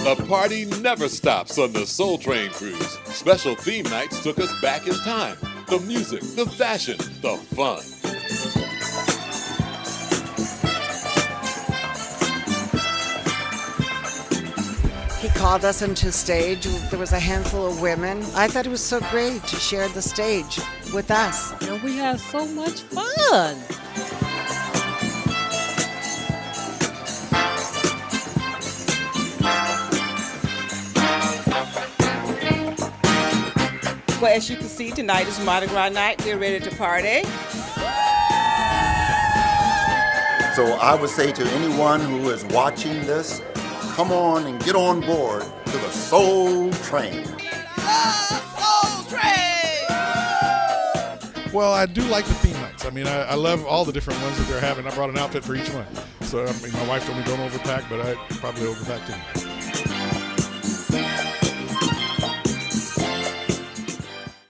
The party never stops on the Soul Train cruise. Special theme nights took us back in time. The music, the fashion, the fun. He called us into stage. There was a handful of women. I thought it was so great to share the stage with us. And we had so much fun. Well, as you can see, tonight is Mardi Gras night. We're ready to party. So I would say to anyone who is watching this, come on and get on board to the Soul Train. Soul Train! Well, I do like the theme nights. I mean, I love all the different ones that they're having. I brought an outfit for each one. So, I mean, my wife told me don't overpack, but I probably overpacked it.